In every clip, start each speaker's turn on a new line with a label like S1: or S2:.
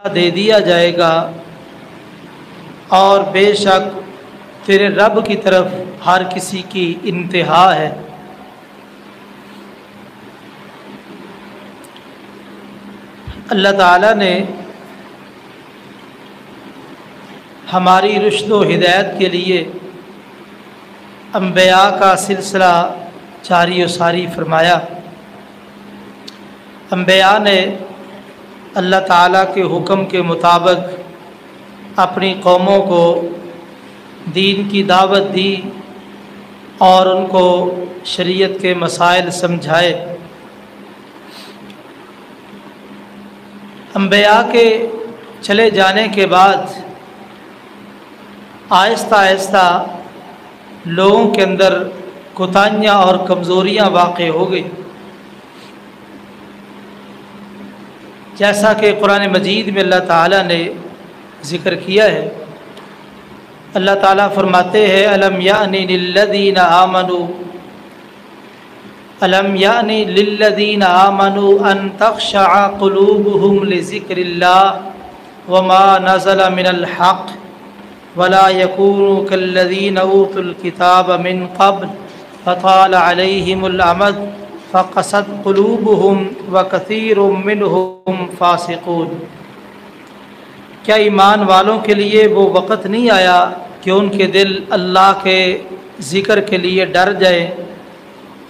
S1: دے دیا جائے گا، اور بے شک تیرے رب کی طرف ہر کسی کی انتہا ہے۔ اللہ تعالیٰ نے ہماری رشد و ہدایت کے لیے انبیاء کا سلسلہ جاری و ساری فرمایا۔ انبیاء نے اللہ تعالیٰ کے حکم کے مطابق اپنی قوموں کو دین کی دعوت دی اور ان کو شریعت کے مسائل سمجھائے۔ انبیاء کے چلے جانے کے بعد آہستہ آہستہ لوگوں کے اندر کوتاہیاں اور کمزوریاں واقع ہو گئی، جیسا کہ قرآن مجید میں اللہ تعالیٰ نے ذکر کیا ہے۔ اللہ تعالیٰ فرماتے ہیں الم یعنی للذین آمنوا ان تخشع قلوبهم لذکر اللہ وما نزل من الحق ولا يكونوا كالذین اوتوا الکتاب من قبل فطال علیہم الامد فقست قلوبهم وکثیر منهم فاسقون۔ کیا ایمان والوں کے لیے وہ وقت نہیں آیا کہ ان کے دل اللہ کے ذکر کے لیے ڈر جائے،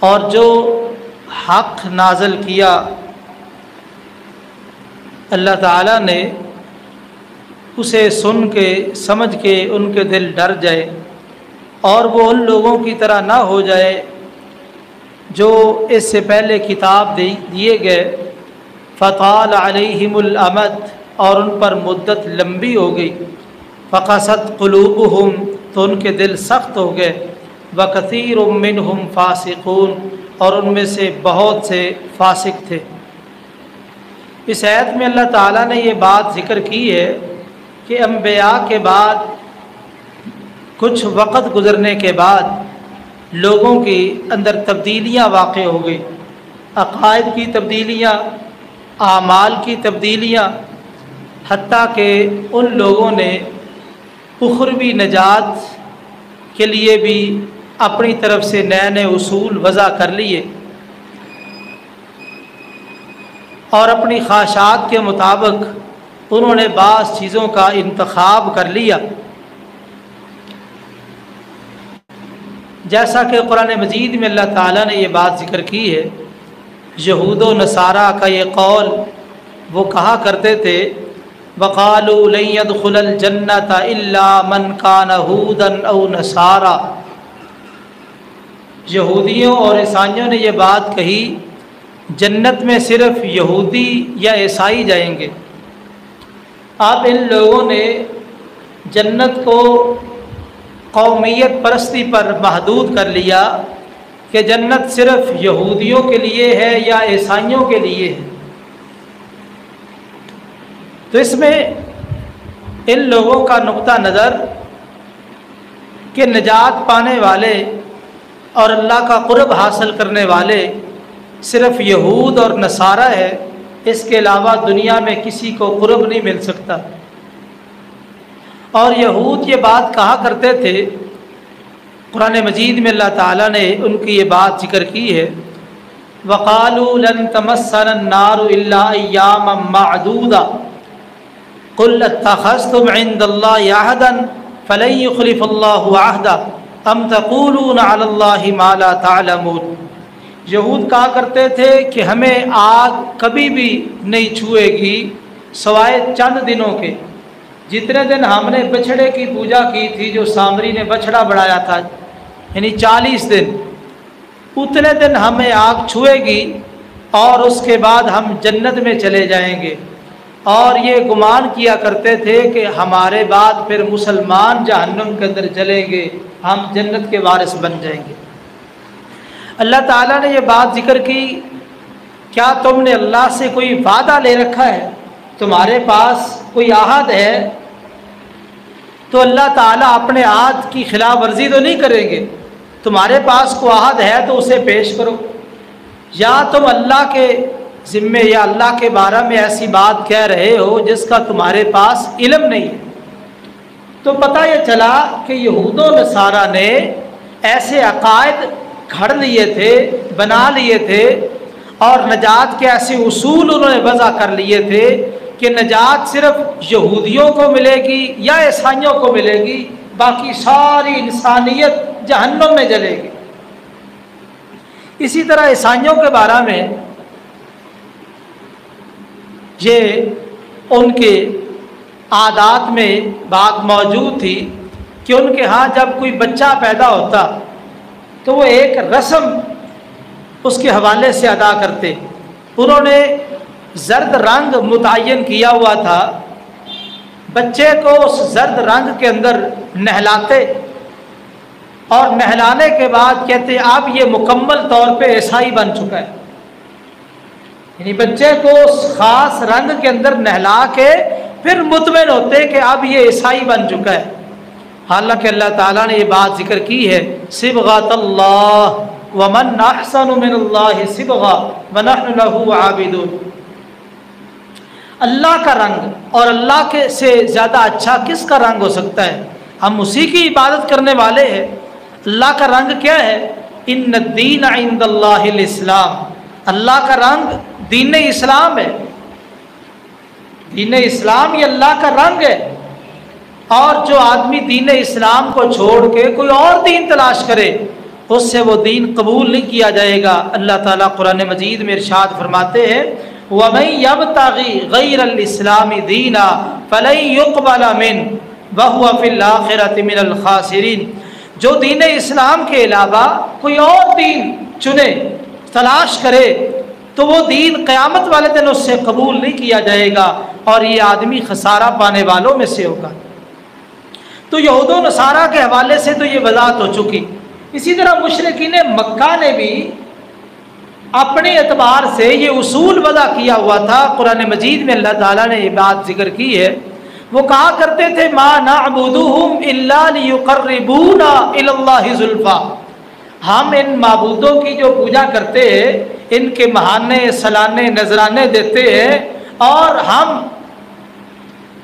S1: اور جو حق نازل کیا اللہ تعالیٰ نے اسے سن کے سمجھ کے ان کے دل ڈر جائے، اور وہ ان لوگوں کی طرح نہ ہو جائے جو اس سے پہلے کتاب دیے گئے۔ فطال علیہم الامد، اور ان پر مدت لمبی ہو گئی۔ فقست قلوبہم، تو ان کے دل سخت ہو گئے۔ وکثیر منہم فاسقون، اور ان میں سے بہت سے فاسق تھے۔ اس آیت میں اللہ تعالیٰ نے یہ بات ذکر کی ہے کہ انبیاء کے بعد کچھ وقت گزرنے کے بعد لوگوں کی اندر تبدیلیاں واقع ہو گئی، عقائد کی تبدیلیاں، اعمال کی تبدیلیاں، حتیٰ کہ ان لوگوں نے اخروی نجات کے لیے بھی اپنی طرف سے نئے نئے اصول وضع کر لیے، اور اپنی خواہشات کے مطابق انہوں نے بعض چیزوں کا انتخاب کر لیا، جیسا کہ قرآن مجید میں اللہ تعالیٰ نے یہ بات ذکر کی ہے۔ یہود و نصارہ کا یہ قول، وہ کہا کرتے تھے وَقَالُوا لَن يَدْخُلَ الْجَنَّةَ إِلَّا مَنْ كَانَ هُودًا أَوْ نَصَارَىٰ۔ یہودیوں اور عیسائیوں نے یہ بات کہی جنت میں صرف یہودی یا عیسائی جائیں گے۔ اب ان لوگوں نے جنت کو قومیت پرستی پر محدود کر لیا کہ جنت صرف یہودیوں کے لیے ہے یا عیسائیوں کے لیے ہے۔ تو اس میں ان لوگوں کا نقطہ نظر کہ نجات پانے والے اور اللہ کا قرب حاصل کرنے والے صرف یہود اور نصارہ ہے، اس کے علاوہ دنیا میں کسی کو قرب نہیں مل سکتا۔ اور یہود یہ بات کہا کرتے تھے، قرآن مجید میں اللہ تعالیٰ نے ان کی یہ بات ذکر کی ہے وَقَالُوا لَن تَمَسَّنَا النَّارُ إِلَّا أَيَّامًا مَّعْدُودَةً قُلْ اتَّخَذْتُمْ عِندَ اللَّهِ عَهْدًا فَلَن يُخْلِفَ اللَّهُ عَهْدَهُ أَمْ تَقُولُونَ عَلَى اللَّهِ مَا لَا تَعْلَمُونَ۔ یہود کہا کرتے تھے کہ ہمیں آگ کبھی بھی نہیں چھوئے گی سوائے چند دنوں کے۔ جتنے دن ہم نے بچھڑے کی پوجا کی تھی، جو سامری نے بچھڑا بڑھایا تھا، یعنی 40 دن، اتنے دن ہمیں آگ چھوئے گی اور اس کے بعد ہم جنت میں چلے جائیں گے۔ اور یہ گمان کیا کرتے تھے کہ ہمارے بعد پھر مسلمان جہنم کے اندر جلیں گے، ہم جنت کے وارث بن جائیں گے۔ اللہ تعالیٰ نے یہ بات ذکر کی، کیا تم نے اللہ سے کوئی وعدہ لے رکھا ہے؟ تمہارے پاس کوئی عہد ہے؟ تو اللہ تعالیٰ اپنے عہد کی خلاف ورزی تو نہیں کریں گے۔ تمہارے پاس کوئی عہد ہے تو اسے پیش کرو، یا تم اللہ کے ذمے یا اللہ کے بارے میں ایسی بات کہہ رہے ہو جس کا تمہارے پاس علم نہیں ہے۔ تو پتہ یہ چلا کہ یہود و نصارہ نے ایسے عقائد گھڑ لیے تھے، بنا لیے تھے، اور نجات کے ایسے اصول انہوں نے وضع کر لیے تھے کہ نجات صرف یہودیوں کو ملے گی یا عیسائیوں کو ملے گی، باقی ساری انسانیت جہنم میں جلے گی۔ اسی طرح عیسائیوں کے بارے میں یہ ان کے عادات میں بات موجود تھی کہ ان کے ہاں جب کوئی بچہ پیدا ہوتا تو وہ ایک رسم اس کے حوالے سے ادا کرتے۔ انہوں نے زرد رنگ متعین کیا ہوا تھا، بچے کو اس زرد رنگ کے اندر نہلاتے اور نہلانے کے بعد کہتے اب یہ مکمل طور پہ عیسائی بن چکا ہے، یعنی بچے کو اس خاص رنگ کے اندر نہلا کے پھر مطمئن ہوتے کہ اب یہ عیسائی بن چکا ہے۔ حالانکہ اللہ تعالیٰ نے یہ بات ذکر کی ہے، صبغۃ اللہ ومن احسن من اللہ صبغہ ونحن لہ عابدون۔ اللہ کا رنگ اور اللہ کے سے زیادہ اچھا کس کا رنگ ہو سکتا ہے؟ ہم اسی کی عبادت کرنے والے ہیں۔ اللہ کا رنگ کیا ہے؟ ان الدین عند اللہ الاسلام، اللہ کا رنگ دین اسلام ہے۔ دین اسلام یہ اللہ کا رنگ ہے، اور جو آدمی دین اسلام کو چھوڑ کے کوئی اور دین تلاش کرے اس سے وہ دین قبول نہیں کیا جائے گا۔ اللہ تعالیٰ قرآن مجید میں ارشاد فرماتے ہیں وَمَن يَبْتَغِ غَيْرَ الْإِسْلَامِ دِينًا فَلَن يُقْبَلَ مِنْهُ وَهُوَ فِي الْآخِرَةِ مِنَ الْخَاسِرِينَ۔ جو دین اسلام کے علاوہ کوئی اور دین چنے تلاش کرے تو وہ دین قیامت والے دن اس سے قبول نہیں کیا جائے گا، اور یہ آدمی خسارہ پانے والوں میں سے ہوگا۔ تو یہود و نصارہ کے حوالے سے تو یہ وضاحت ہو چکی۔ اسی طرح مشرکین مکہ نے بھی اپنے اعتبار سے یہ اصول وضع کیا ہوا تھا۔ قرآن مجید میں اللہ تعالیٰ نے یہ بات ذکر کی ہے، وہ کہا کرتے تھے ما نعبدہم الا لیقربونا الی اللہ زلفیٰ، ہم ان معبودوں کی جو پوجا کرتے ہیں، ان کے مہانے سلانے نذرانے دیتے ہیں، اور ہم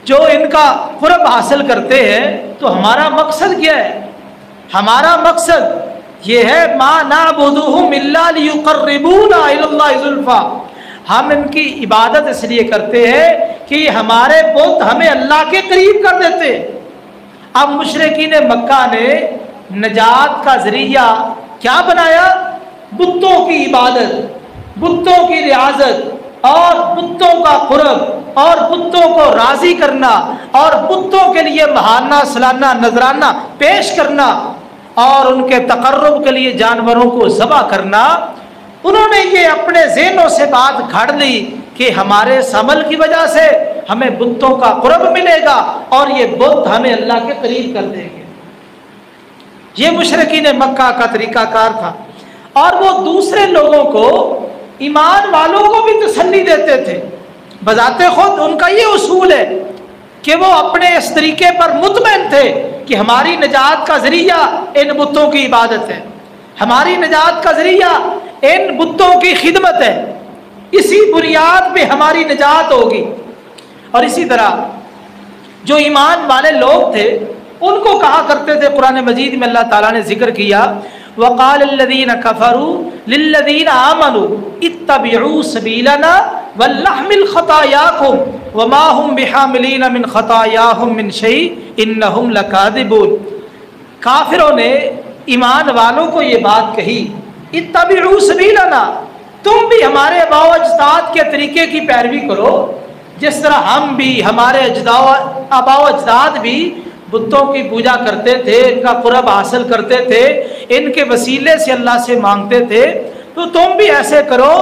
S1: جو ان کا قرب حاصل کرتے ہیں، تو ہمارا مقصد کیا ہے؟ ہمارا مقصد یہ ہے ما نعبدہم الا لیقربونا الی اللہ زلفیٰ، ہم ان کی عبادت اس لیے کرتے ہیں کہ ہمارے بت ہمیں اللہ کے قریب کر دیتے۔ اب مشرکین مکہ نے نجات کا ذریعہ کیا بنایا؟ بتوں کی عبادت، بتوں کی ریاضت، اور بتوں کا قرب، اور بتوں کو راضی کرنا، اور بتوں کے لیے مہانہ سالانہ نذرانہ پیش کرنا، اور ان کے تقرب کے لیے جانوروں کو ذبح کرنا۔ انہوں نے یہ اپنے ذہنوں سے بات گھڑ لی کہ ہمارے اس عمل کی وجہ سے ہمیں بتوں کا قرب ملے گا، اور یہ بت ہمیں اللہ کے قریب کر دیں گے۔ یہ مشرکین مکہ کا طریقہ کار تھا، اور وہ دوسرے لوگوں کو، ایمان والوں کو بھی تسلی دیتے تھے۔ بذات خود ان کا یہ اصول ہے کہ وہ اپنے اس طریقے پر مطمئن تھے کہ ہماری نجات کا ذریعہ ان بتوں کی عبادت ہے، ہماری نجات کا ذریعہ ان بتوں کی خدمت ہے، اسی بنیاد پہ ہماری نجات ہوگی۔ اور اسی طرح جو ایمان والے لوگ تھے ان کو کہا کرتے تھے، قرآن مجید میں اللہ تعالیٰ نے ذکر کیا وَقَالَ الَّذِينَ كَفَرُوا لِلَّذِينَ آمَنُوا اتَّبِعُوا سَبِيلَنَا وَلْنَحْمِلْ خَطَايَاكُمْ وَمَا هُمْ بِحَامِلِينَ مِنْ خَطَايَاهُمْ مِنْ شَيْءٍ إِنَّهُمْ لَكَاذِبُونَ۔ کافروں نے ایمان والوں کو یہ بات کہی، اتَّبِعُوا سَبِيلَنَا، تم بھی ہمارے آباء و اجداد کے طریقے کی پیروی کرو، جس طرح ہم بھی، ہمارے آباء و اجداد بھی بتوں کی پوجا کرتے تھے، ان کا قرب حاصل کرتے تھے، ان کے وسیلے سے اللہ سے مانگتے تھے، تو تم بھی ایسے کرو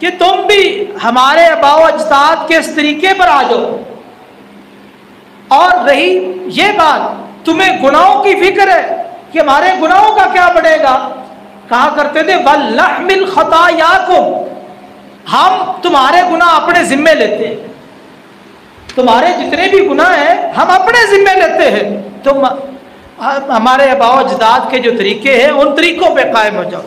S1: کہ تم بھی ہمارے آباء و اجداد کے اس طریقے پر آ جاؤ۔ اور رہی یہ بات تمہیں گناہوں کی فکر ہے کہ ہمارے گناہوں کا کیا بڑھے گا، کہا کرتے تھے وَلْنَحْمِلْ خَطَايَاكُمْ، ہم تمہارے گناہ اپنے ذمے لیتے ہیں، تمہارے جتنے بھی گناہ ہیں ہم اپنے ذمے لیتے ہیں، تم ہمارے آباء و اجداد کے جو طریقے ہیں ان طریقوں پہ قائم ہو جاؤ۔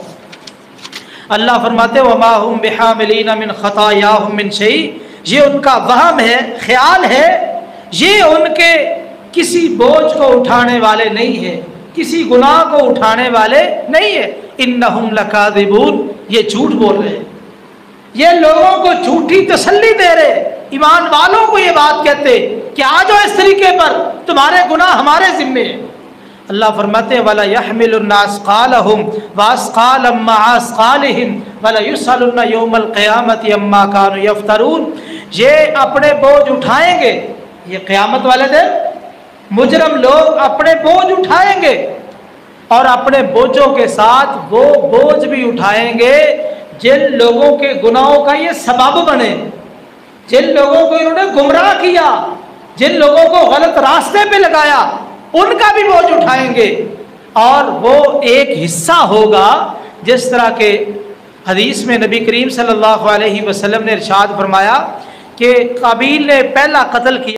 S1: اللہ فرماتے وما هم بحاملین من خطاياهم من شيء، یہ ان کا وہم ہے، خیال ہے، یہ ان کے کسی بوجھ کو اٹھانے والے نہیں ہے، کسی گناہ کو اٹھانے والے نہیں ہے۔ انہم لکاذبون، یہ جھوٹ بول رہے ہیں، یہ لوگوں کو جھوٹی تسلی دے رہے، ایمان والوں کو یہ بات کہتے کہ آ جاؤ اس طریقے پر، تمہارے گناہ ہمارے ذمے ہیں۔ اللہ فرماتے ہیں وَلَا يَحْمِلُنَّ أَثْقَالَهُمْ وَأَثْقَالًا مَعَ أَثْقَالِهِمْ وَلَا يُسْأَلُنَّ يَوْمَ الْقِيَامَةِ عَمَّا كَانُوا يَفْتَرُونَ، یہ اپنے بوجھ اٹھائیں گے، یہ قیامت والے دن مجرم لوگ اپنے بوجھ اٹھائیں گے، اور اپنے بوجھوں کے ساتھ وہ بوجھ بھی اٹھائیں گے جن لوگوں کے گناہوں کا یہ سبب بنے، جن لوگوں کو انہوں نے گمراہ کیا، جن لوگوں کو غلط راستے پہ لگایا، ان کا بھی بوجھ اٹھائیں گے۔ اور وہ ایک حصہ ہوگا جس طرح کہ حدیث میں نبی کریم صلی اللہ علیہ وسلم نے ارشاد فرمایا کہ قابیل نے پہلا قتل کیا۔